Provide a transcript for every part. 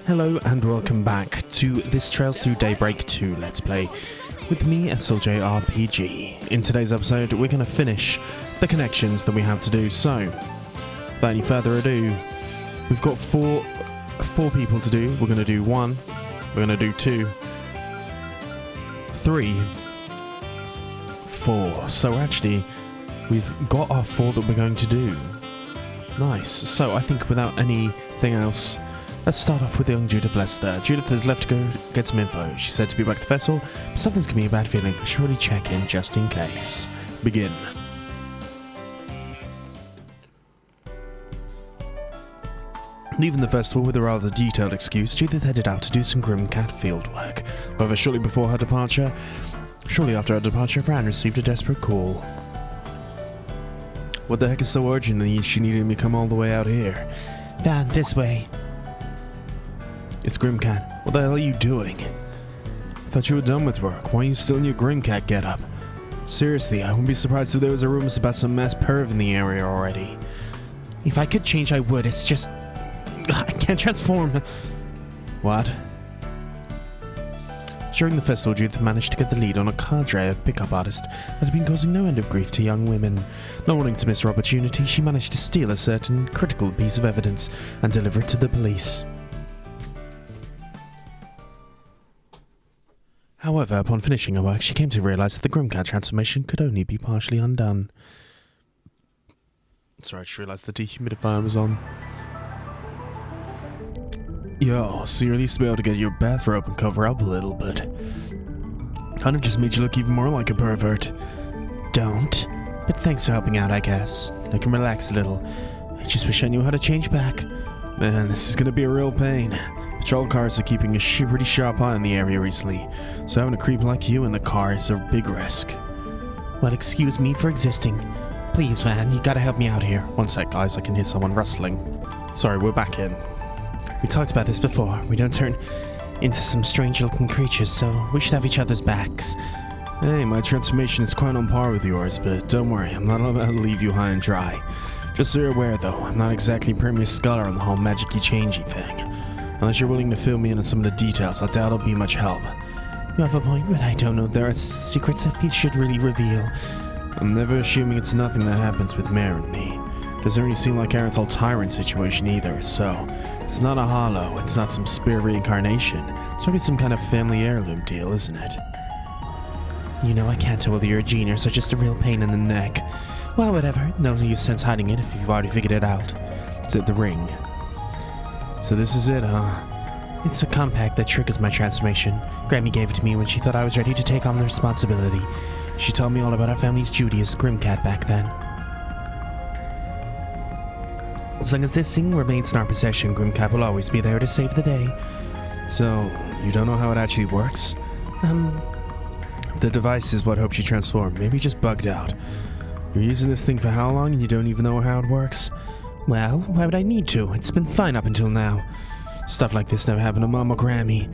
Hello and welcome back to this Trails Through Daybreak 2 Let's Play with me, SLJ RPG. In today's episode, we're going to finish the connections that we have to do. So, without any further ado, we've got four people to do. We're going to do 1, we're going to do 2, 3, 4. So actually, we've got our 4 that we're going to do. Nice. So I think without anything else, let's start off with young Judith Lester. Judith has left to go get some info. She said to be back at the festival, but something's giving me a bad feeling. I should really check in just in case. Begin. Leaving the festival with a rather detailed excuse, Judith headed out to do some Grimcat fieldwork. However, shortly after her departure, Fran received a desperate call. What the heck is so urgent that she needed me to come all the way out here? Van, this way. It's Grimcat. What the hell are you doing? I thought you were done with work. Why are you still in your Grimcat getup? Seriously, I wouldn't be surprised if there was a rumors about some mass perv in the area already. If I could change, I would. It's just... I can't transform. What? During the festival, Judith managed to get the lead on a cadre of pickup artists that had been causing no end of grief to young women. Not wanting to miss her opportunity, she managed to steal a certain critical piece of evidence and deliver it to the police. However, upon finishing her work, she came to realize that the Grimcat transformation could only be partially undone. Sorry, I just realized the dehumidifier was on. Yo, so you're at least able to get your bathrobe and cover up a little bit. Kind of just made you look even more like a pervert. Don't. But thanks for helping out, I guess. I can relax a little. I just wish I knew how to change back. Man, this is gonna be a real pain. Patrol cars are keeping a pretty sharp eye on the area recently, so having a creep like you in the car is a big risk. Well, excuse me for existing. Please, Van, you gotta help me out here. One sec, guys, I can hear someone rustling. Sorry, we're back in. We talked about this before. We don't turn into some strange-looking creatures, so we should have each other's backs. Hey, my transformation is quite on par with yours, but don't worry, I'm not about to leave you high and dry. Just so you're aware, though, I'm not exactly premier scholar on the whole magic-y changey thing. Unless you're willing to fill me in on some of the details, I doubt it'll be much help. You have a point, but I don't know. There are secrets that you should really reveal. I'm never assuming it's nothing that happens with Mare and me. Doesn't really seem like Aaron's whole tyrant situation either, so... It's not a hollow, it's not some spirit reincarnation. It's probably some kind of family heirloom deal, isn't it? You know, I can't tell whether you're a genius or just a real pain in the neck. Well, whatever. No use sense hiding it if you've already figured it out. It's at the ring. So this is it, huh? It's a compact that triggers my transformation. Grammy gave it to me when she thought I was ready to take on the responsibility. She told me all about our family's Judy as Grimcat back then. As long as this thing remains in our possession, Grimcat will always be there to save the day. So, you don't know how it actually works? The device is what helps you transform. Maybe just bugged out. You're using this thing for how long and you don't even know how it works? Well, why would I need to? It's been fine up until now. Stuff like this never happened to Mom or Grammy.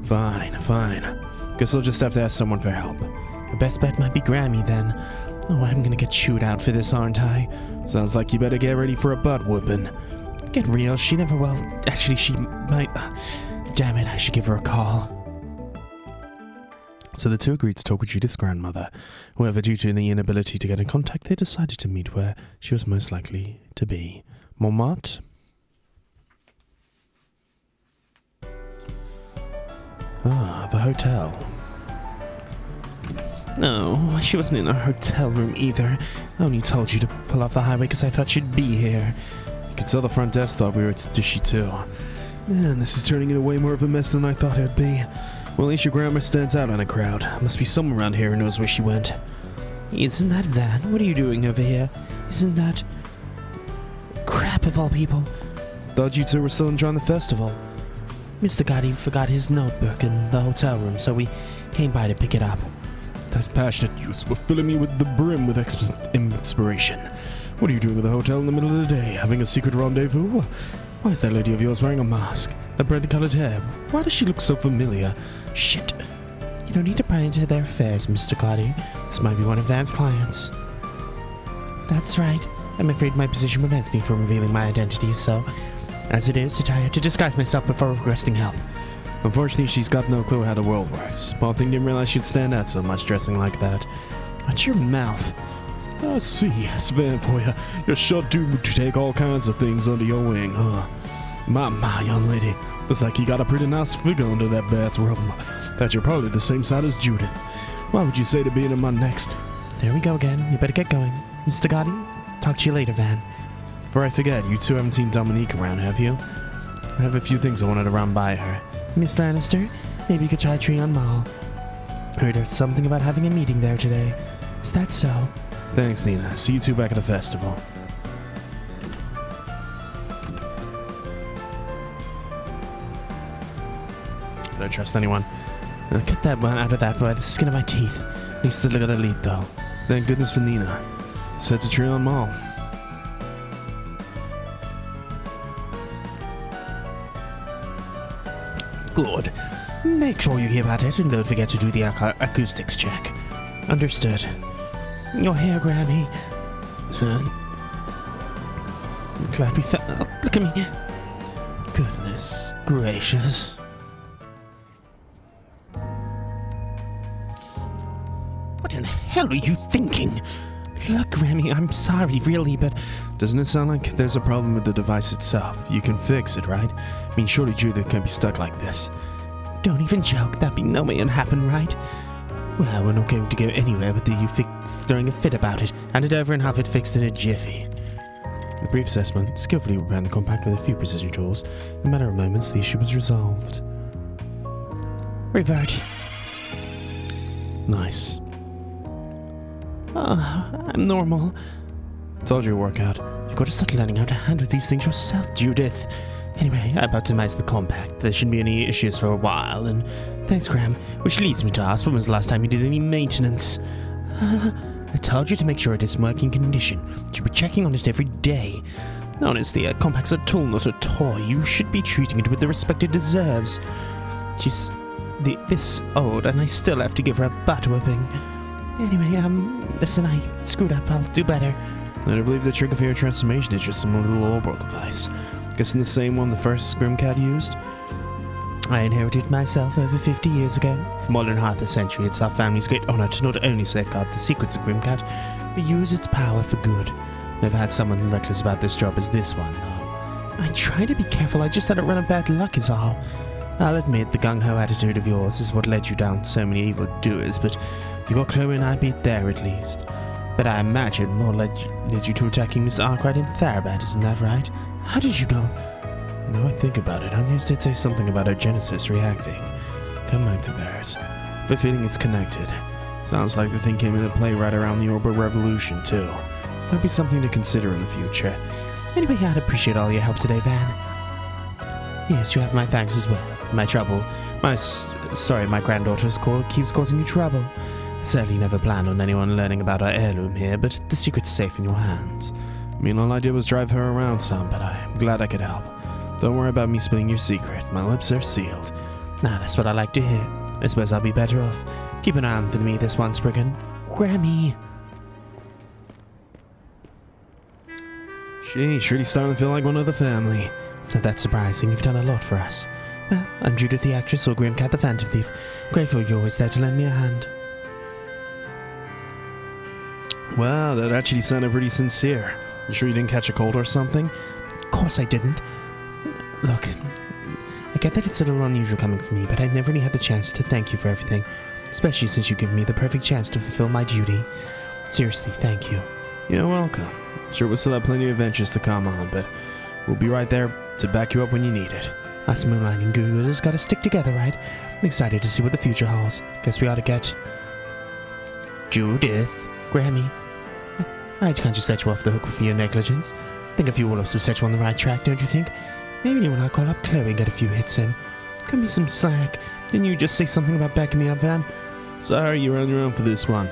Fine. Guess I'll just have to ask someone for help. The best bet might be Grammy, then. Oh, I'm gonna get chewed out for this, aren't I? Sounds like you better get ready for a butt whooping. Get real, she never will. Actually, she might... damn it, I should give her a call. So the two agreed to talk with Judith's grandmother. However, due to the inability to get in contact, they decided to meet where she was most likely to be. Montmartre? Ah, the hotel. No, she wasn't in a hotel room either. I only told you to pull off the highway because I thought you'd be here. You could tell the front desk thought we were dishy too. Man, this is turning into way more of a mess than I thought it'd be. Well, at least your grandma stands out in a crowd. Must be someone around here who knows where she went. Isn't that Van? What are you doing over here? Isn't that... crap of all people. Thought you two were still enjoying the festival. Mr. Gotti forgot his notebook in the hotel room, so we came by to pick it up. Those passionate youths were filling me with the brim with inspiration. What are you doing at the hotel in the middle of the day? Having a secret rendezvous? Why is that lady of yours wearing a mask? That brandy-colored hair? Why does she look so familiar? Shit. You don't need to pry into their affairs, Mr. Gotti. This might be one of Van's clients. That's right. I'm afraid my position prevents me from revealing my identity, so As it is, I had to disguise myself before requesting help. Unfortunately, she's got no clue how the world works. Small thing didn't realize she'd stand out so much dressing like that. Watch your mouth. I see, Sven for you. You're sure due to take all kinds of things under your wing, huh? My, young lady. Looks like you got a pretty nice figure under that bathrobe. Bet you're probably the same side as Judith. What would you say to being in my next? There we go again. You better get going. Mr. Gotti, talk to you later, Van. Before I forget, you two haven't seen Dominique around, have you? I have a few things I wanted to run by her. Miss Lannister, maybe you could try Tree on Mall. Heard there's something about having a meeting there today. Is that so? Thanks, Nina. See you two back at the festival. I don't trust anyone. Get that one out of that by the skin of my teeth. At least look at the lead, though. Thank goodness for Nina. Set to Tree on Mall. Good. Make sure you hear about it and don't forget to do the acoustics check. Understood. Your hair, Grammy. Glad we found. Oh, look at me. Goodness gracious. What in the hell are you thinking? Look, Grammy, I'm sorry, really, but... Doesn't it sound like there's a problem with the device itself? You can fix it, right? I mean, surely Judith can't be stuck like this. Don't even joke. That'd be no way it happen, right? Well, we're not going to go anywhere with you throwing a fit about it. Hand it over and have it fixed in a jiffy. The brief assessment skillfully repaired the compact with a few precision tools. In a matter of moments, the issue was resolved. Revert. Nice. I'm normal. Told you to work out. You've got to start learning how to handle these things yourself, Judith. Anyway, I optimized the compact. There shouldn't be any issues for a while, and thanks, Graham. Which leads me to ask, when was the last time you did any maintenance? I told you to make sure it is in working condition. You were checking on it every day. Honestly, a compact's a tool, not a toy. You should be treating it with the respect it deserves. She's this old, and I still have to give her a butt whipping. Anyway, listen, I screwed up. I'll do better. I don't believe the trick of hair transformation is just some little orbital device. Guessing the same one the first Grimcat used? I inherited myself over 50 years ago. For more than half a century, it's our family's great honor to not only safeguard the secrets of Grimcat, but use its power for good. Never had someone reckless about this job as this one, though. I try to be careful, I just had a run of bad luck is all. I'll admit the gung-ho attitude of yours is what led you down so many evil doers, but you got Chloe and I beat there at least. But I imagine more led you to attacking Mr. Arkride in Tharabad, isn't that right? How did you know? Now I think about it, Agnes did say something about her Gensis reacting. Come back to theirs. For feeling it's connected. Sounds like the thing came into play right around the Orbital Revolution, too. Might be something to consider in the future. Anyway, I'd appreciate all your help today, Van. Yes, you have my thanks as well. My trouble. Sorry, my granddaughter's keeps causing you trouble. I certainly never planned on anyone learning about our heirloom here, but the secret's safe in your hands. I mean, all I did was drive her around some, but I'm glad I could help. Don't worry about me spilling your secret. My lips are sealed. Now, that's what I like to hear. I suppose I'll be better off. Keep an eye on for me this one, Spriggan. Grammy. Sheesh, really starting to feel like one of the family. So that's surprising. You've done a lot for us. Well, I'm Judith the actress or Grimcat the Phantom Thief. Grateful you're always there to lend me a hand. Wow, that actually sounded pretty sincere. You sure you didn't catch a cold or something? Of course I didn't. Look, I get that it's a little unusual coming from me, but I never really had the chance to thank you for everything, especially since you give me the perfect chance to fulfill my duty. Seriously, thank you. You're welcome. Sure, we'll still have plenty of adventures to come on, but we'll be right there to back you up when you need it. Us moonlighting gurus gotta stick together, right? I'm excited to see what the future holds. Guess we ought to get... Judith. Grammy. I can't just set you off the hook for your negligence. Think a few all-ups will set you on the right track, don't you think? Maybe anyone I'll call up Chloe and get a few hits in. Cut me some slack. Didn't you just say something about backing me up, Van? Sorry, you're on your own for this one.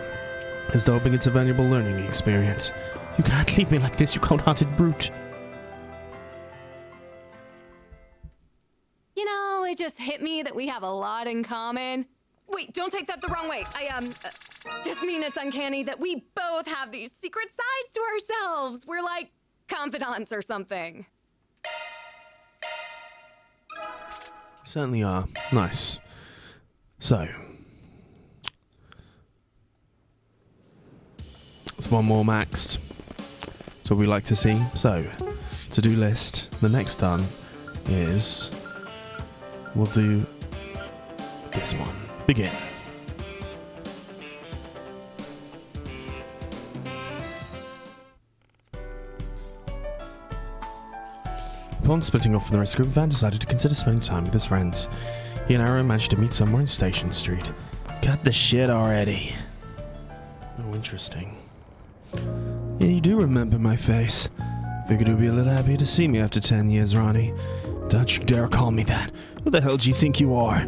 Just hoping it's a valuable learning experience. You can't leave me like this, you cold-hearted brute. You know, it just hit me that we have a lot in common. Wait, don't take that the wrong way. I just mean it's uncanny that we both have these secret sides to ourselves. We're like confidants or something. Certainly are. Nice. So, it's one more maxed. That's what we like to see. So, to-do list. The next done is we'll do this one. Begin. Upon splitting off from the rest of the group, Van decided to consider spending time with his friends. He and Arrow managed to meet somewhere in Station Street. Cut the shit already. Oh, interesting. Yeah, you do remember my face. Figured you'd be a little happy to see me after 10 years, Ronnie. Don't you dare call me that. Who the hell do you think you are?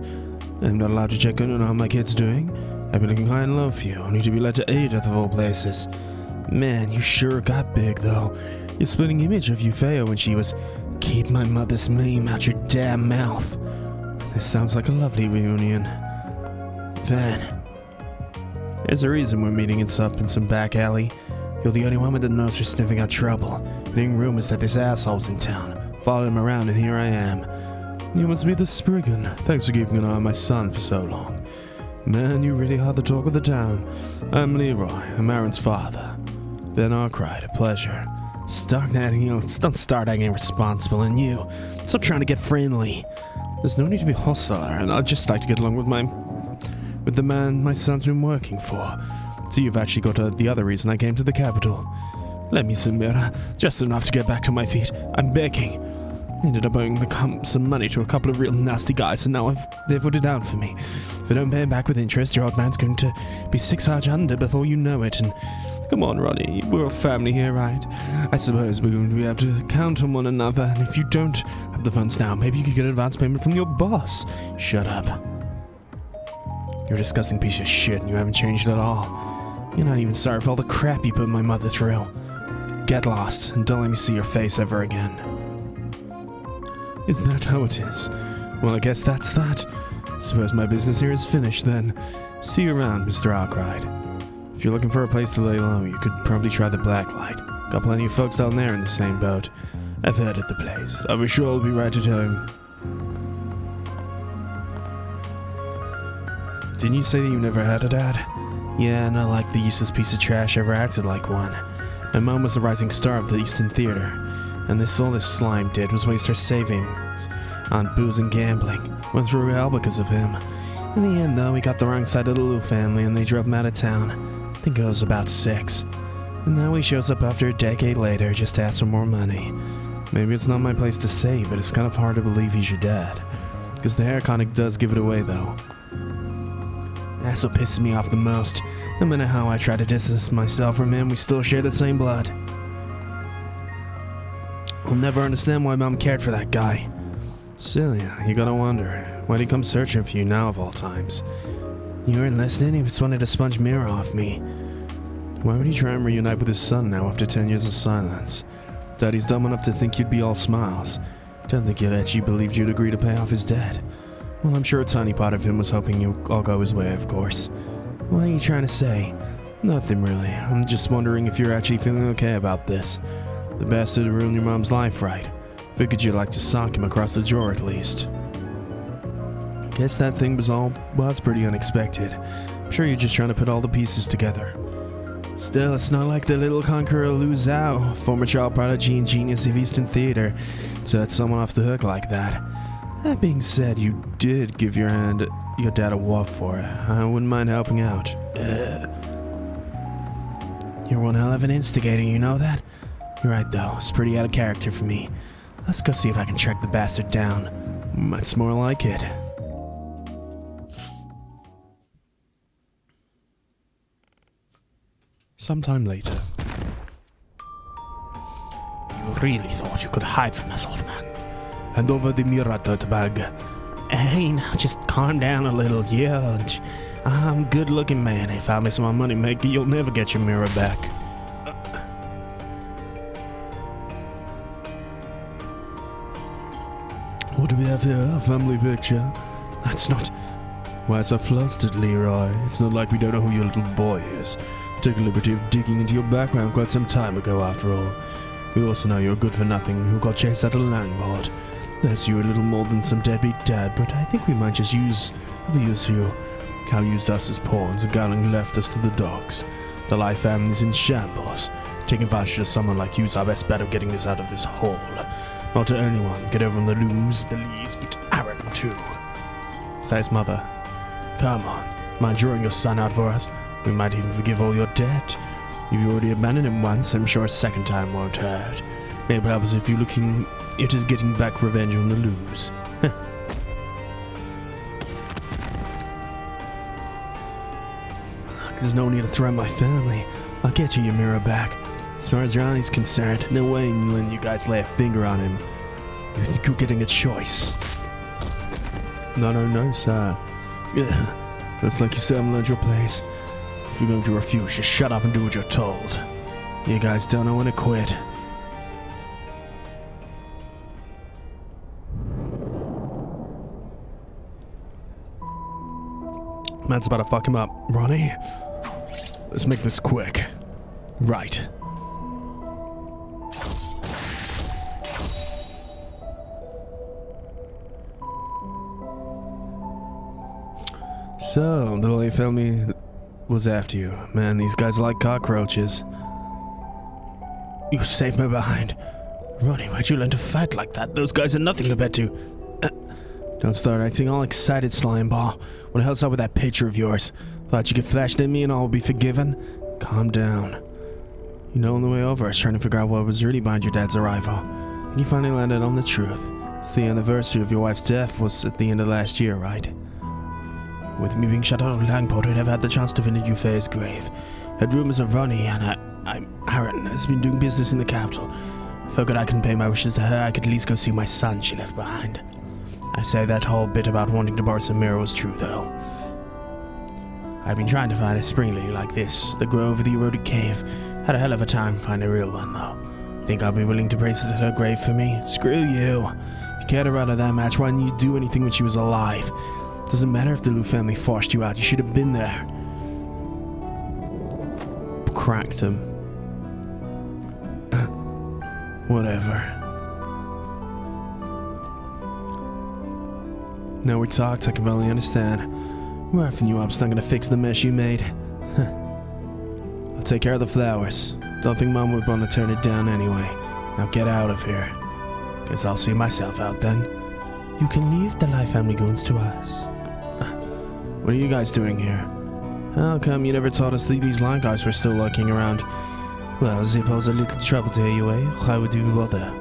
I'm not allowed to check in on how my kid's doing. I've been looking high and low for you, only to be led to Edith of all places. Man, you sure got big, though. Your splitting image of Euphea when she was, "Keep my mother's name out your damn mouth." This sounds like a lovely reunion. Van, there's a reason we're meeting in some back alley. You're the only one with the nose for sniffing out trouble. Hearing rumors that this asshole's in town. Followed him around and here I am. You must be the Spriggan. Thanks for keeping an eye on my son for so long. Man, you really are the talk of the town. I'm Leroy. I'm Aaron's father. Ben Arkride, a pleasure. Don't start acting responsible, and you. Stop trying to get friendly. There's no need to be hostile, and I'd just like to get along with the man my son's been working for. So you've actually got the other reason I came to the capital. Let me submit, just enough to get back to my feet. I'm begging. Ended up owing some money to a couple of real nasty guys, and now they've put it out for me. If I don't pay him back with interest, your old man's going to be 6 hours under before you know it, and come on, Ronnie, we're a family here, right? I suppose we're going to be able to count on one another, and if you don't have the funds now, maybe you could get an advance payment from your boss. Shut up. You're a disgusting piece of shit, and you haven't changed at all. You're not even sorry for all the crap you put my mother through. Get lost, and don't let me see your face ever again. Is that how it is? Well, I guess that's that. Suppose my business here is finished, then. See you around, Mr. Arkride. If you're looking for a place to lay low, you could probably try the Blacklight. Got plenty of folks down there in the same boat. I've heard of the place. I'll be sure I'll be right at home. Didn't you say that you never had a dad? Yeah, not like the useless piece of trash ever acted like one. My mom was the rising star of the Eastern Theater, and all this slime did was waste her savings on booze and gambling. Went through hell because of him. In the end, though, he got the wrong side of the Lou family, and they drove him out of town. I think it was about 6. And now he shows up after a decade later just to ask for more money. Maybe it's not my place to say, but it's kind of hard to believe he's your dad. Because the hair kind of does give it away, though. That's what pisses me off the most. No matter how I try to distance myself from him, we still share the same blood. I'll never understand why Mom cared for that guy. Silly, you gotta wonder. Why'd he come searching for you now of all times? You weren't listening? He just wanted to sponge mirror off me. Why would he try and reunite with his son now after 10 years of silence? Daddy's dumb enough to think you'd be all smiles. Don't think he'd actually believed you'd agree to pay off his debt. Well, I'm sure a tiny part of him was hoping you'd all go his way, of course. What are you trying to say? Nothing really. I'm just wondering if you're actually feeling okay about this. The bastard ruined your mom's life, right? Figured you'd like to sock him across the drawer at least. Guess that thing was pretty unexpected. I'm sure you're just trying to put all the pieces together. Still, it's not like the little conqueror Lu Zhao, former child prodigy and genius of Eastern Theater, to let someone off the hook like that. That being said, you did give your dad a whoop for it. I wouldn't mind helping out. You're one hell of an instigator, you know that? You're right, though. It's pretty out of character for me. Let's go see if I can track the bastard down. That's more like it. Sometime later. You really thought you could hide from us, old man? Hand over the mirror, dirtbag. Hey, now just calm down a little, yeah. I'm a good-looking man. If I miss my money maker, you'll never get your mirror back. What do we have here? A family picture? That's not... Why so flustered, Leroy? It's not like we don't know who your little boy is. Took a liberty of digging into your background quite some time ago, after all. We also know you're good for nothing who got chased out of the landlord. Yes, you're a little more than some deadbeat dad, but I think we might just use you. Cal used us as pawns, and Gowling left us to the dogs. The Life family's in shambles. Taking advantage of someone like you's our best bet of getting us out of this hole. Not to anyone, get over on the looms, the lees, but Aaron too. Says Mother. Come on, mind drawing your son out for us? We might even forgive all your debt. If you already abandoned him once, I'm sure a second time won't hurt. Maybe help us if you're looking at us getting back revenge on the loose. There's no need to threaten my family. I'll get you your mirror back. As far as Johnny's concerned, no way in letting you guys lay a finger on him. You think you're getting a choice? No, sir. Yeah, that's like you still haven't learned your place. If you're going to refuse, just shut up and do what you're told. You guys don't know when to quit. Man's about to fuck him up. Ronnie? Let's make this quick. Right. So, the Elaine family was after you. Man, these guys are like cockroaches. You saved my behind. Ronnie, why'd you learn to fight like that? Those guys are nothing compared to... Don't start acting all excited, slime ball. What the hell's up with that picture of yours? Thought you could flash at me and all would be forgiven? Calm down. You know, on the way over, I was trying to figure out what was really behind your dad's arrival. And you finally landed on the truth. It's the anniversary of your wife's death was at the end of last year, right? With me being shut out of Langport, I never had the chance to visit Euphae's grave. Heard rumors of Ronnie, and Aaron has been doing business in the capital. Figured I couldn't pay my wishes to her, I could at least go see my son she left behind. I say that whole bit about wanting to borrow some mirror was true, though. I've been trying to find a spring lily like this, that grew over the eroded cave. Had a hell of a time finding a real one, though. Think I'll be willing to place it at her grave for me? Screw you. If you cared her out of that match, why didn't you do anything when she was alive? Doesn't matter if the Lou family forced you out, you should have been there. Cracked him. Whatever. Now we talked, I can finally understand. Roughing you up's not gonna fix the mess you made. I'll take care of the flowers. Don't think Mom would want to turn it down anyway. Now get out of here. Guess I'll see myself out then. You can leave the Life family goons to us. What are you guys doing here? How come you never told us that these line guys were still lurking around? Well, they pose a little trouble to you, eh? Why would you bother?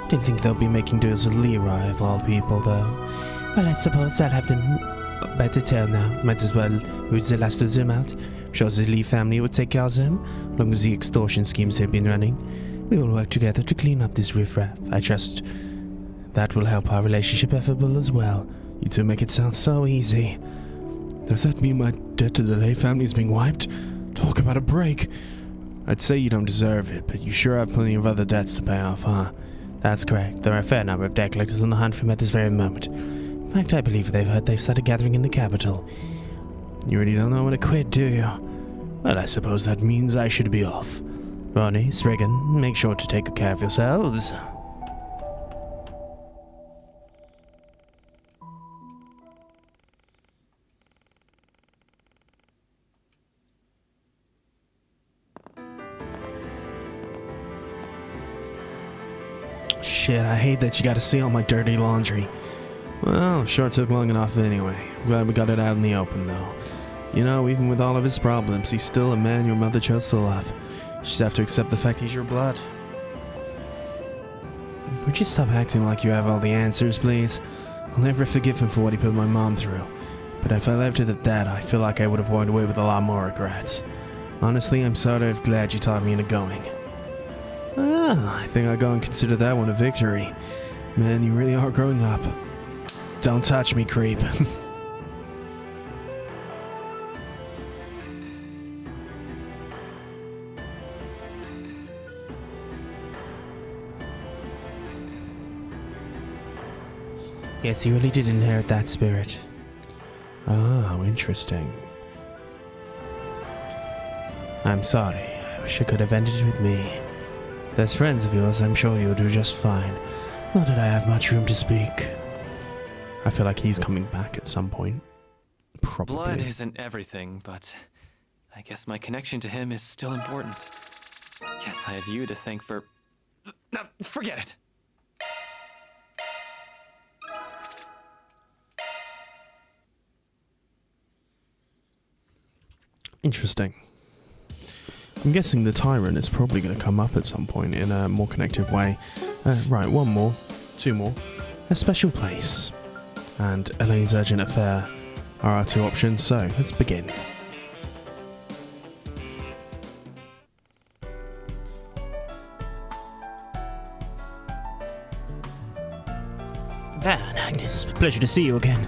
Didn't think they'll be making deals with Leroy of all people, though. Well, I suppose I'll have them by the tail now. Might as well use the last of them out. Shows the Lee family would take care of them, along with the extortion schemes they've been running. We will work together to clean up this riffraff. I trust that will help our relationship effable as well. You two make it sound so easy. Does that mean my debt to the Lay family is being wiped? Talk about a break. I'd say you don't deserve it, but you sure have plenty of other debts to pay off, huh? That's correct. There are a fair number of debt collectors on the hunt for him at this very moment. In fact, I believe they've started gathering in the capital. You really don't know when to quit, do you? Well, I suppose that means I should be off. Ronnie, Spriggan, make sure to take care of yourselves. Shit, I hate that you gotta see all my dirty laundry. Well, sure took long enough anyway. Glad we got it out in the open, though. You know, even with all of his problems, he's still a man your mother chose to love. You just have to accept the fact he's your blood. Would you stop acting like you have all the answers, please? I'll never forgive him for what he put my mom through. But if I left it at that, I feel like I would have walked away with a lot more regrets. Honestly, I'm sort of glad you talked me into going. I think I'll go and consider that one a victory. Man, you really are growing up. Don't touch me, creep. Yes, you really did inherit that spirit. Oh, interesting. I'm sorry. I wish it could have ended with me. There's friends of yours, I'm sure you'll do just fine. Not that I have much room to speak. I feel like he's coming back at some point. Probably. Blood isn't everything, but I guess my connection to him is still important. Yes, I have you to thank for... No, forget it! Interesting. I'm guessing the Tyrant is probably going to come up at some point in a more connective way. Right, one more. Two more. A special place. And Elaine's urgent affair are our two options, so let's begin. Van, Agnes, pleasure to see you again.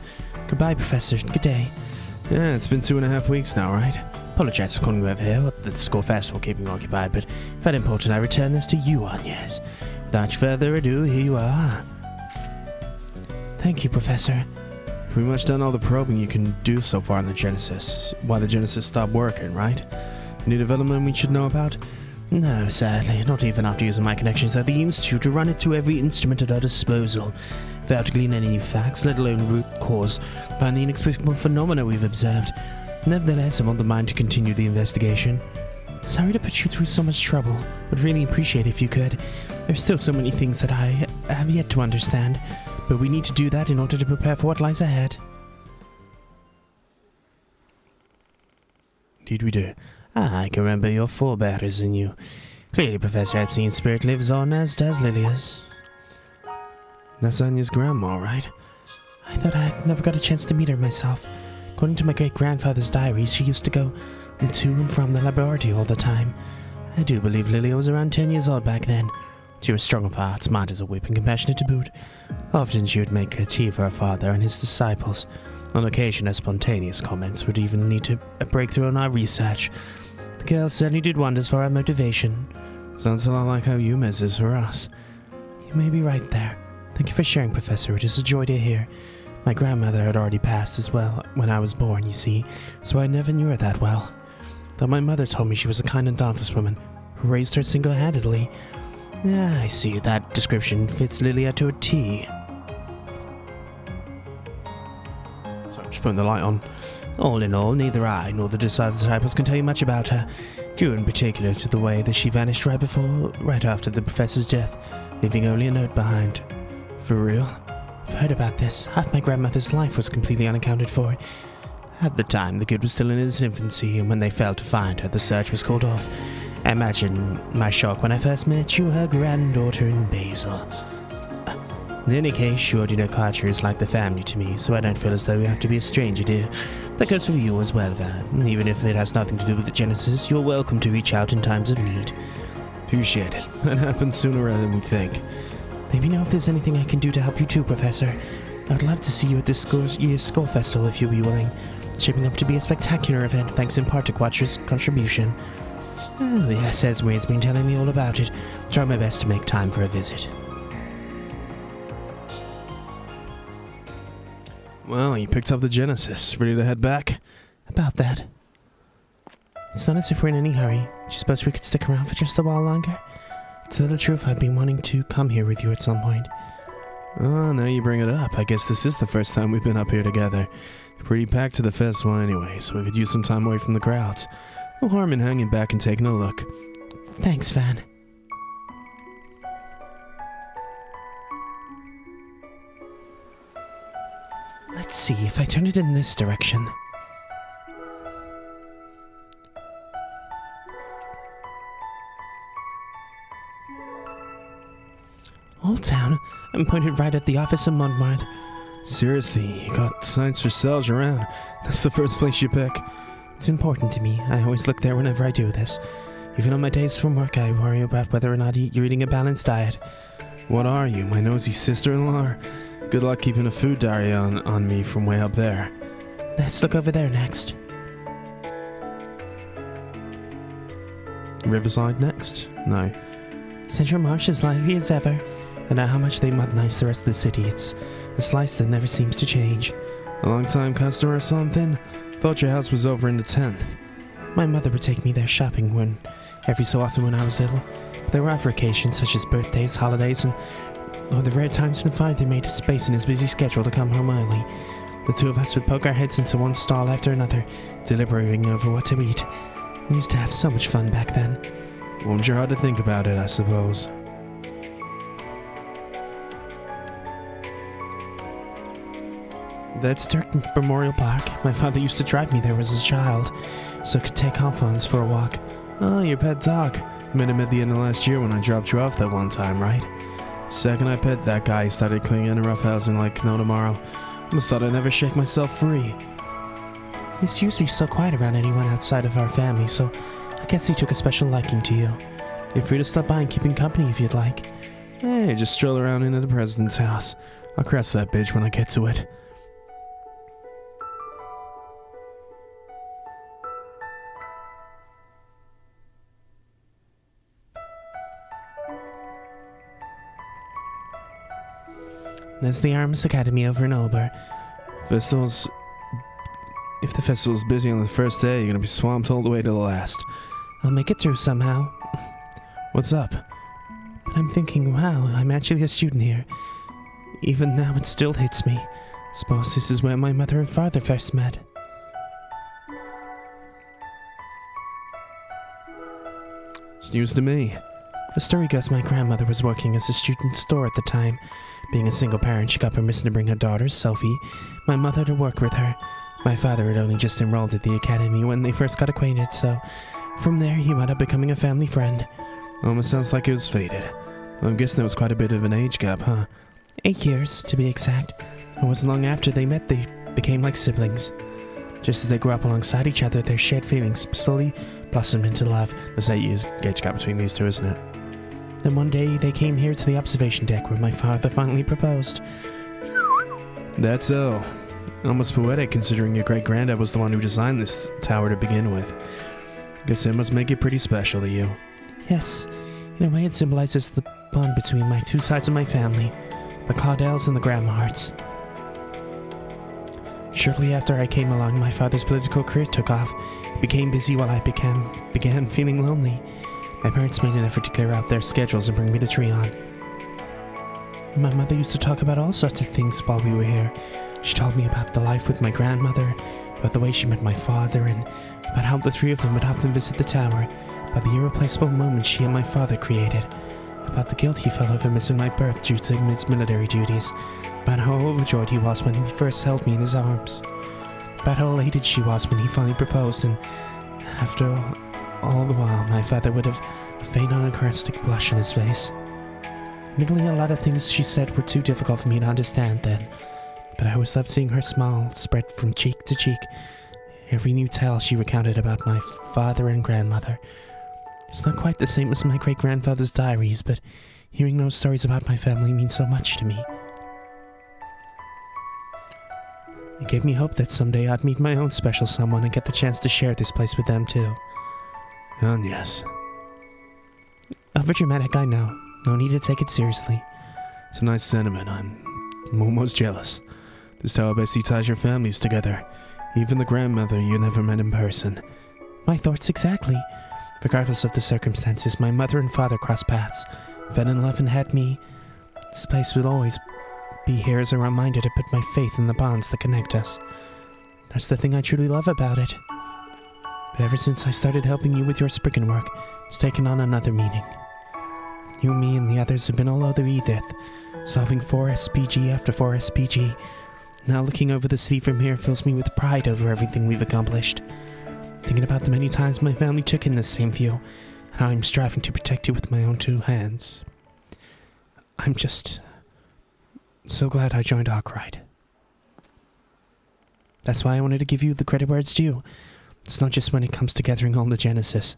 Goodbye, Professor. Good day. Yeah, it's been 2.5 weeks now, right? Apologize for calling you over here. The school festival keeping you occupied, but if that important, I return this to you on, yes. Without further ado, here you are. Thank you, Professor. Pretty much done all the probing you can do so far in the Gensis. Why the Gensis stopped working, right? Any development we should know about? No, sadly, not even after using my connections at the Institute to run it through every instrument at our disposal. Without to glean any new facts, let alone root cause, behind the inexplicable phenomena we've observed. Nevertheless, I'm on the mind to continue the investigation. Sorry to put you through so much trouble. Would really appreciate it if you could. There's still so many things that I have yet to understand, but we need to do that in order to prepare for what lies ahead. Indeed we do. I can remember your forebears in you. Clearly, Professor Epstein's spirit lives on, as does Lilia's. That's Anya's grandma, right? I thought I never got a chance to meet her myself. According to my great-grandfather's diaries, she used to go to and from the laboratory all the time. I do believe Lilia was around 10 years old back then. She was strong of heart, smart as a whip, and compassionate to boot. Often she would make tea for her father and his disciples. On occasion, her spontaneous comments would even lead to a breakthrough in our research. The girl certainly did wonders for our motivation. Sounds a lot like how Yume's is for us. You may be right there. Thank you for sharing, Professor. It is a joy to hear. My grandmother had already passed as well when I was born, you see, so I never knew her that well. Though my mother told me she was a kind and dauntless woman who raised her single-handedly. Ah, I see. That description fits Lilia to a T. So I'm just putting the light on. All in all, neither I nor the disciples can tell you much about her, due in particular to the way that she vanished right after the professor's death, leaving only a note behind. For real? I've heard about this. Half my grandmother's life was completely unaccounted for. At the time, the kid was still in its infancy, and when they failed to find her, the search was called off. I imagine my shock when I first met you, her granddaughter in Basil. In any case, sure, you know, Carter is like the family to me, so I don't feel as though you have to be a stranger, dear. That goes for you as well, Van. Even if it has nothing to do with the Gensis, you're welcome to reach out in times of need. Appreciate it. That happens sooner rather than we think. Let me know if there's anything I can do to help you too, Professor. I'd love to see you at this year's school festival if you'll be willing. It's shaping up to be a spectacular event, thanks in part to Quattro's contribution. Oh yes, Esme's been telling me all about it. Try my best to make time for a visit. Well, you picked up the Gensis. Ready to head back? About that. It's not as if we're in any hurry. Do you suppose we could stick around for just a while longer? To tell the truth, I've been wanting to come here with you at some point. Oh, now you bring it up. I guess this is the first time we've been up here together. Pretty packed to the festival anyway, so we could use some time away from the crowds. No harm in hanging back and taking a look. Thanks, Van. Let's see if I turn it in this direction. Old Town. I'm pointed right at the office of Montmartre. Seriously, you got signs for Selge around. That's the first place you pick. It's important to me. I always look there whenever I do this. Even on my days from work, I worry about whether or not you're eating a balanced diet. What are you, my nosy sister-in-law? Good luck keeping a food diary on me from way up there. Let's look over there next. Riverside next? No. Central Marsh is lively as ever. I know how much they modernize the rest of the city. It's a slice that never seems to change. A long-time customer or something? Thought your house was over in the 10th. My mother would take me there shopping every so often when I was little. There were other occasions such as birthdays, holidays, and Oh, the rare times when father made space in his busy schedule to come home early. The two of us would poke our heads into one stall after another, deliberating over what to eat. We used to have so much fun back then. Warms your heart to think about it, I suppose. That's Turk Memorial Park. My father used to drive me there as a child, so I could take Alphonse for a walk. Oh, your pet dog. Met him at the end of last year when I dropped you off that one time, right? Second I pet that guy, he started clinging to roughhousing like no tomorrow. Almost thought I'd never shake myself free. He's usually so quiet around anyone outside of our family, so I guess he took a special liking to you. You're free to stop by and keep him company if you'd like. Hey, just stroll around into the president's house. I'll cross that bitch when I get to it. There's the Arms Academy over in Ober. If the festival's busy on the first day, you're gonna be swamped all the way to the last. I'll make it through somehow. What's up? But I'm thinking, wow, I'm actually a student here. Even now, it still hits me. Suppose this is where my mother and father first met. It's news to me. The story goes my grandmother was working as a student store at the time. Being a single parent, she got permission to bring her daughter, Sophie, my mother, to work with her. My father had only just enrolled at the academy when they first got acquainted, so from there he wound up becoming a family friend. Almost sounds like it was fated. Well, I'm guessing there was quite a bit of an age gap, huh? 8 years, to be exact. It wasn't long after they met they became like siblings. Just as they grew up alongside each other, their shared feelings slowly blossomed into love. There's 8 years age gap between these two, isn't it? Then one day they came here to the observation deck where my father finally proposed. That's so. Almost poetic considering your great-granddad was the one who designed this tower to begin with. Guess it must make it pretty special to you. Yes, in a way it symbolizes the bond between my two sides of my family, the Caudells and the Gramharts. Shortly after I came along, my father's political career took off. He became busy while I began feeling lonely. My parents made an effort to clear out their schedules and bring me to Treon. My mother used to talk about all sorts of things while we were here. She told me about the life with my grandmother, about the way she met my father, and about how the three of them would often visit the tower, about the irreplaceable moments she and my father created, about the guilt he felt over missing my birth due to his military duties, about how overjoyed he was when he first held me in his arms, about how elated she was when he finally proposed, and after all the while, my father would have a faint uncharacteristic blush on his face. Admittedly, a lot of things she said were too difficult for me to understand then, but I always loved seeing her smile spread from cheek to cheek. Every new tale she recounted about my father and grandmother. It's not quite the same as my great-grandfather's diaries, but hearing those stories about my family means so much to me. It gave me hope that someday I'd meet my own special someone and get the chance to share this place with them too. And yes. Overdramatic, I know. No need to take it seriously. It's a nice sentiment. I'm almost jealous. This tower basically ties your families together. Even the grandmother you never met in person. My thoughts exactly. Regardless of the circumstances, my mother and father crossed paths, fell in love and had me. This place will always be here as a reminder to put my faith in the bonds that connect us. That's the thing I truly love about it. But ever since I started helping you with your Spriggan work, it's taken on another meaning. You, me, and the others have been all over Edith, solving 4 SPG after 4 SPG. Now looking over the city from here fills me with pride over everything we've accomplished. Thinking about the many times my family took in this same view, and how I'm striving to protect it with my own 2 hands. I'm just so glad I joined Arkride. That's why I wanted to give you the credit where it's due. It's not just when it comes to gathering all the Gensis.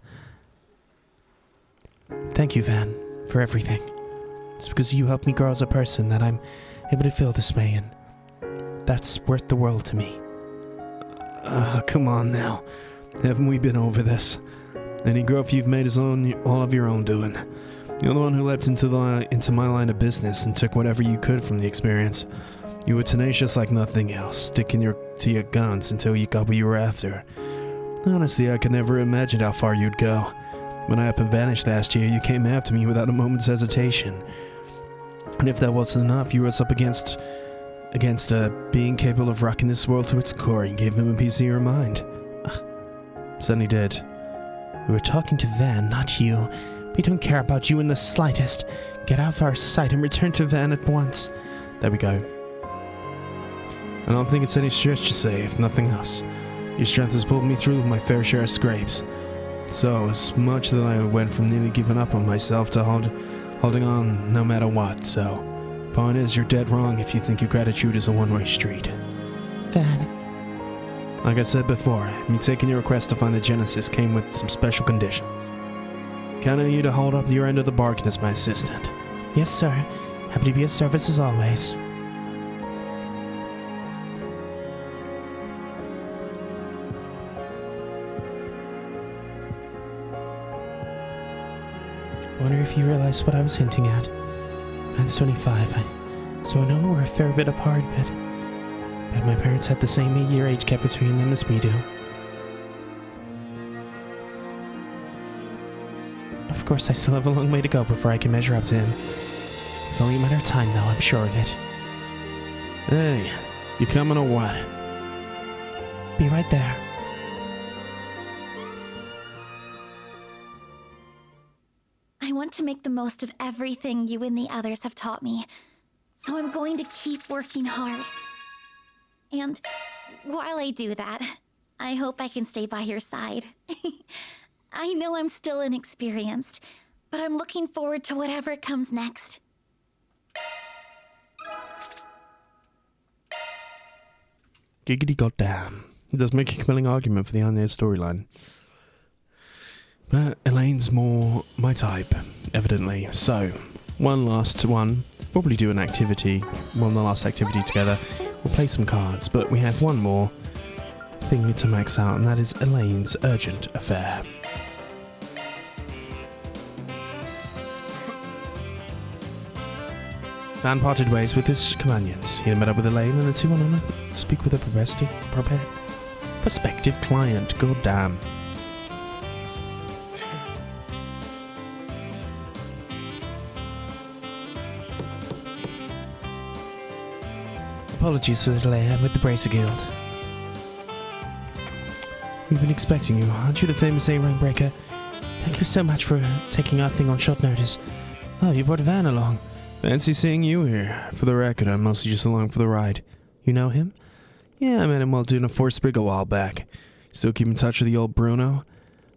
Thank you, Van, for everything. It's because you helped me grow as a person that I'm able to feel this way, and that's worth the world to me. Come on now. Haven't we been over this? Any growth you've made is all of your own doing. You're the one who leapt into my line of business and took whatever you could from the experience. You were tenacious like nothing else, sticking to your guns until you got what you were after. Honestly, I could never imagine how far you'd go. When I up and vanished last year, you came after me without a moment's hesitation. And if that wasn't enough, you was up against being capable of rocking this world to its core and gave him a piece of your mind. Certainly did. We were talking to Van, not you. We don't care about you in the slightest. Get out of our sight and return to Van at once. There we go. I don't think it's any stretch to say, if nothing else. Your strength has pulled me through my fair share of scrapes. So, as much that I went from nearly giving up on myself to holding on no matter what, so... Point is, you're dead wrong if you think your gratitude is a one-way street. Van. Like I said before, me taking your request to find the Gensis came with some special conditions. Count on you to hold up your end of the bargain as my assistant. Yes, sir. Happy to be of service as always. I wonder if you realized what I was hinting at. Man's 25, so I know we're a fair bit apart, but my parents had the same 8-year age gap between them as we do. Of course, I still have a long way to go before I can measure up to him. It's only a matter of time, though, I'm sure of it. Hey, you coming or what? Be right there. I want to make the most of everything you and the others have taught me, so I'm going to keep working hard. And while I do that, I hope I can stay by your side. I know I'm still inexperienced, but I'm looking forward to whatever comes next. Giggity goddamn. It does make a compelling argument for the Anya storyline. But Elaine's more my type, evidently. So, one last one. Probably do an activity. One last activity together. We'll play some cards, but we have one more thing to max out, and that is Elaine's urgent affair. Van parted ways with his companions. He had met up with Elaine, and the two went on to speak with a prospective client. God damn. Apologies for the delay. I'm with the Bracer Guild. We've been expecting you. Aren't you the famous A-Rank breaker? Thank you so much for taking our thing on short notice. Oh, you brought Van along. Fancy seeing you here. For the record, I'm mostly just along for the ride. You know him? Yeah, I met him while doing a Force Spriggan a while back. Still keep in touch with the old Bruno?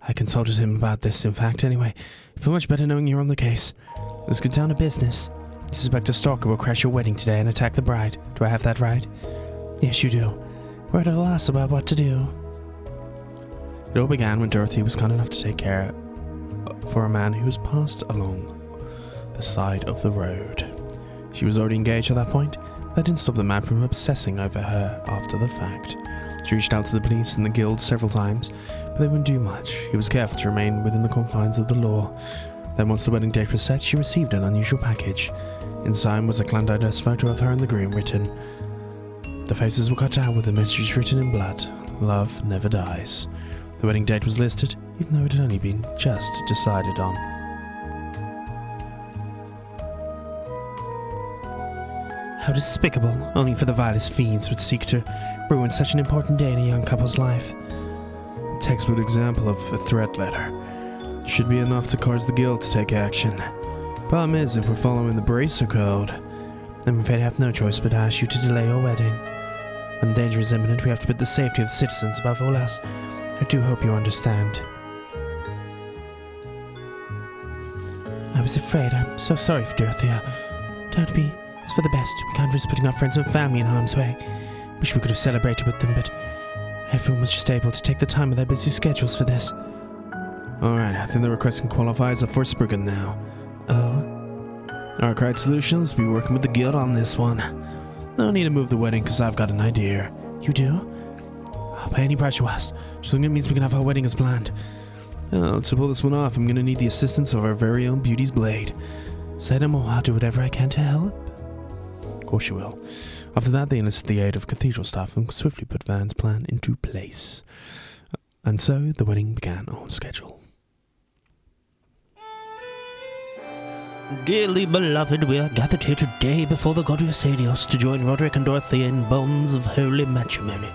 I consulted him about this, in fact, anyway. I feel much better knowing you're on the case. Let's get down to business. You suspect a stalker will crash your wedding today and attack the bride. Do I have that right? Yes, you do. We're at a loss about what to do. It all began when Dorothy was kind enough to take care for a man who was passed along the side of the road. She was already engaged at that point. That didn't stop the man from obsessing over her after the fact. She reached out to the police and the guild several times, but they wouldn't do much. He was careful to remain within the confines of the law. Then once the wedding date was set, she received an unusual package. Inside was a clandestine photo of her and the groom written. The faces were cut out with the message written in blood. Love never dies. The wedding date was listed, even though it had only been just decided on. How despicable. Only for the vilest fiends would seek to ruin such an important day in a young couple's life. A textbook example of a threat letter. Should be enough to cause the guild to take action. Problem is, if we're following the Bracer Code, I'm afraid I have no choice but to ask you to delay your wedding. When danger is imminent, we have to put the safety of the citizens above all else. I do hope you understand. I was afraid. I'm so sorry for Dorothea. Don't be. It's for the best. We can't risk putting our friends and family in harm's way. Wish we could have celebrated with them, but everyone was just able to take the time of their busy schedules for this. Alright, I think the request can qualify as a Force Spriggan now. Oh? Arkride Solutions will be working with the guild on this one. No need to move the wedding because I've got an idea. You do? I'll pay any price you ask. Just long as it means we can have our wedding as planned. To pull this one off, I'm going to need the assistance of our very own Beauty's Blade. Say no more. I'll do whatever I can to help. Of course you will. After that, they enlisted the aid of cathedral staff and swiftly put Van's plan into place. And so, the wedding began on schedule. Dearly beloved, we are gathered here today before the goddess Helios to join Roderick and Dorothea in bonds of holy matrimony.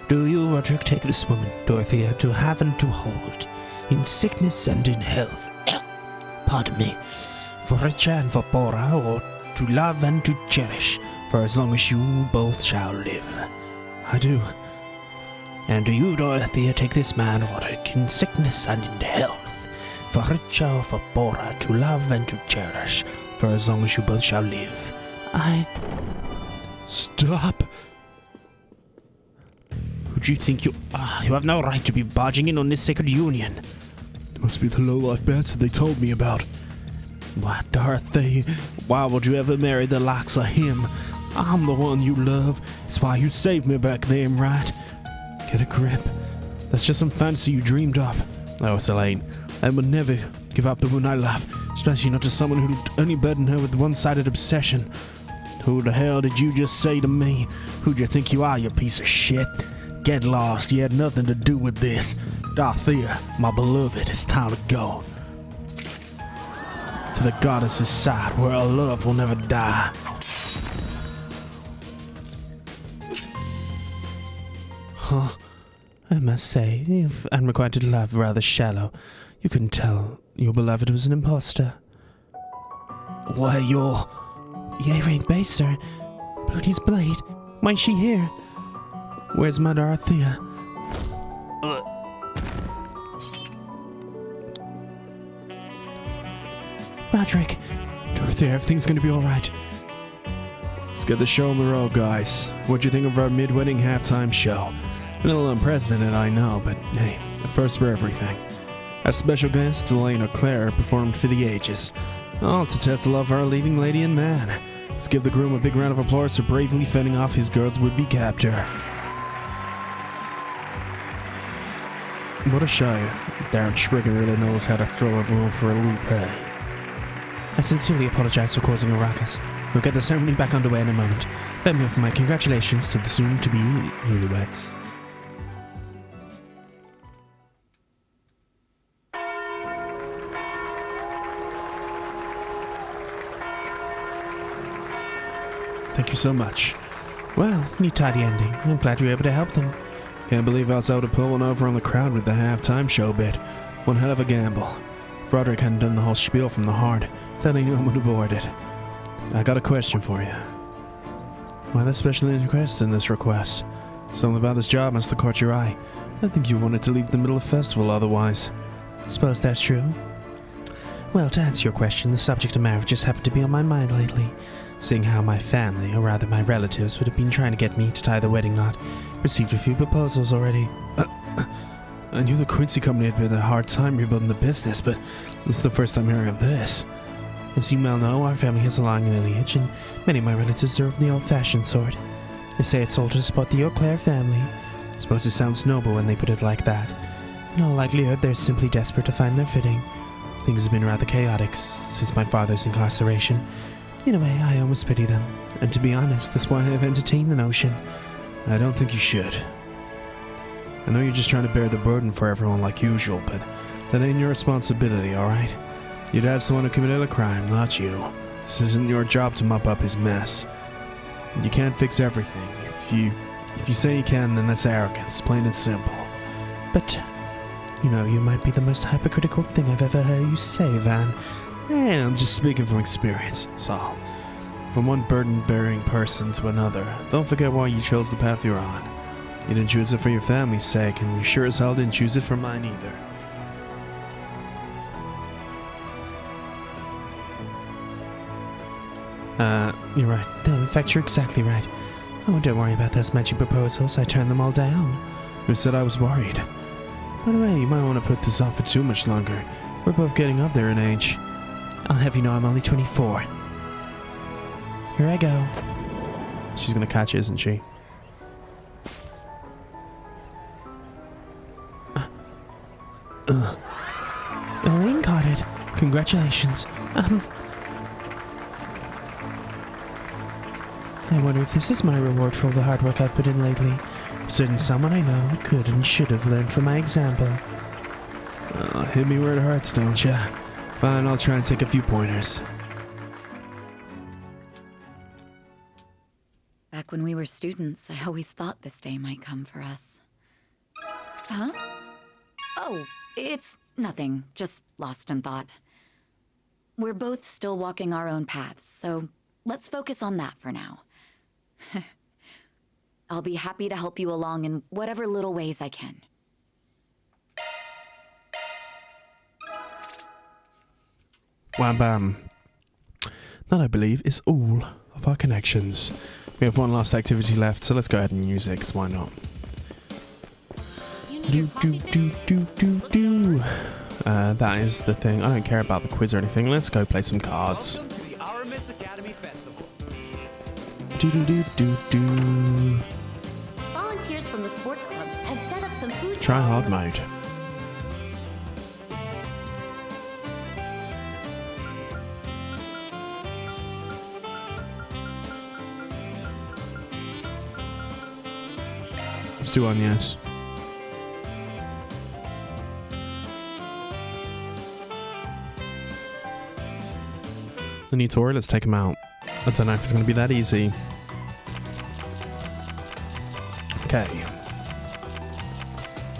Do you, Roderick, take this woman, Dorothea, to have and to hold, in sickness and in health, pardon me, for richer and for poorer, or to love and to cherish, for as long as you both shall live? I do. And do you, Dorothea, take this man, Roderick, in sickness and in health, for richer or for poorer, to love and to cherish, for as long as you both shall live? Stop! Who do you think you are? You have no right to be barging in on this sacred union. It must be the low-life bastard they told me about. What, Dorothea? Why would you ever marry the likes of him? I'm the one you love. It's why you saved me back then, right? Get a grip. That's just some fantasy you dreamed up. Oh, it's Elaine. I would never give up the one I love, especially not to someone who'd only burden her with one-sided obsession. Who the hell did you just say to me? Who do you think you are, you piece of shit? Get lost. You had nothing to do with this. Dorothea, my beloved, it's time to go. To the goddess's side, where our love will never die. Huh? I must say, if unrequited love rather shallow, you couldn't tell your beloved was an imposter. Why, your earring base, sir. Bloodie's blade. Why is she here? Where's my Dorothea? Roderick. Dorothea, everything's gonna be alright. Let's get the show on the road, guys. What'd you think of our mid-wedding halftime show? A little unprecedented, I know, but hey, a first for everything. Our special guest, Elaine Auclair, performed for the ages. All to test the love of our leading lady and man. Let's give the groom a big round of applause for bravely fending off his girl's would-be captor. What a show. Darren Spriggan really knows how to throw everyone for a loop, eh? I sincerely apologize for causing a ruckus. We'll get the ceremony back underway in a moment. Let me offer my congratulations to the soon-to-be newlyweds. Thank you so much. Well, neat tidy ending. I'm glad you were able to help them. Can't believe I was able to pull one over on the crowd with the halftime show bit. One hell of a gamble. If Roderick hadn't done the whole spiel from the heart, then I knew I would have bored it. I got a question for you. Why the special interest in this request? Something about this job must have caught your eye. I think you wanted to leave the middle of festival otherwise. Suppose that's true. Well, to answer your question, the subject of marriage just happened to be on my mind lately. Seeing how my family, or rather my relatives, would have been trying to get me to tie the wedding knot. Received a few proposals already. I knew the Quincy company had been a hard time rebuilding the business, but this is the first time hearing of this. As you well know, our family has a long lineage, and many of my relatives are of the old-fashioned sort. They say it's all to support the Auclair family. I suppose it sounds noble when they put it like that. In all likelihood, they're simply desperate to find their fitting. Things have been rather chaotic since my father's incarceration. In a way, I almost pity them. And to be honest, that's why I've entertained the notion. I don't think you should. I know you're just trying to bear the burden for everyone like usual, but that ain't your responsibility, alright? Your dad's the one who committed a crime, not you. This isn't your job to mop up his mess. You can't fix everything. If you say you can, then that's arrogance, plain and simple. But, you know, you might be the most hypocritical thing I've ever heard you say, Van. Hey, I'm just speaking from experience, Saul. From one burden-bearing person to another, don't forget why you chose the path you're on. You didn't choose it for your family's sake, and you sure as hell didn't choose it for mine either. You're right. No, in fact, you're exactly right. Oh, don't worry about those magic proposals. I turned them all down. Who said I was worried? By the way, you might want to put this off for too much longer. We're both getting up there in age. I'll have you know I'm only 24. Here I go. She's gonna catch it, isn't she? Elaine caught it. Congratulations. I wonder if this is my reward for all the hard work I've put in lately. Certain someone I know could and should have learned from my example. Hit me where it hurts, don't ya? Fine, I'll try and take a few pointers. Back when we were students, I always thought this day might come for us. Huh? Oh, it's nothing. Just lost in thought. We're both still walking our own paths, so let's focus on that for now. I'll be happy to help you along in whatever little ways I can. Wham bam. That, I believe, is all of our connections. We have one last activity left, so let's go ahead and use it, 'cause why not? That is the thing. I don't care about the quiz or anything. Let's go play some cards. Welcome to the Aramis Academy Festival. Volunteers from the sports clubs have set up some food. Try hard mode. Let's do one, yes. The new Tory, let's take him out. I don't know if it's going to be that easy. Okay.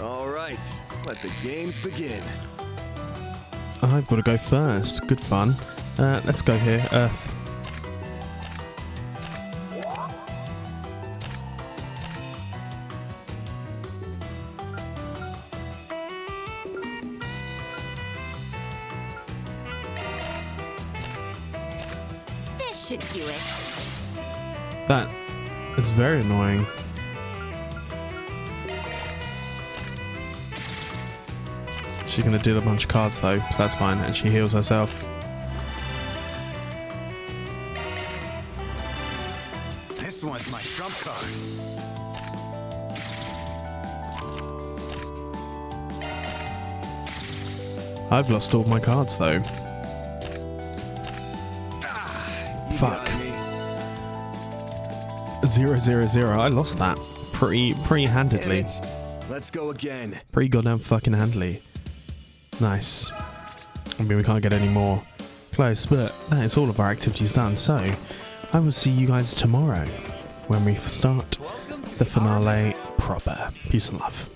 All right, let the games begin. I've got to go first. Good fun. Let's go here. Earth. This should do it. That is very annoying. She's going to deal a bunch of cards though, so that's fine. And she heals herself. This one's my trump card. I've lost all my cards though. You Fuck. got me. 0, 0, 0. I lost that pretty Damn handedly. it. Let's go again. Pretty goddamn fucking handily. Nice. I mean, we can't get any more close, but that is all of our activities done. So, I will see you guys tomorrow when we start Welcome to the the Aramis finale proper. Peace and love.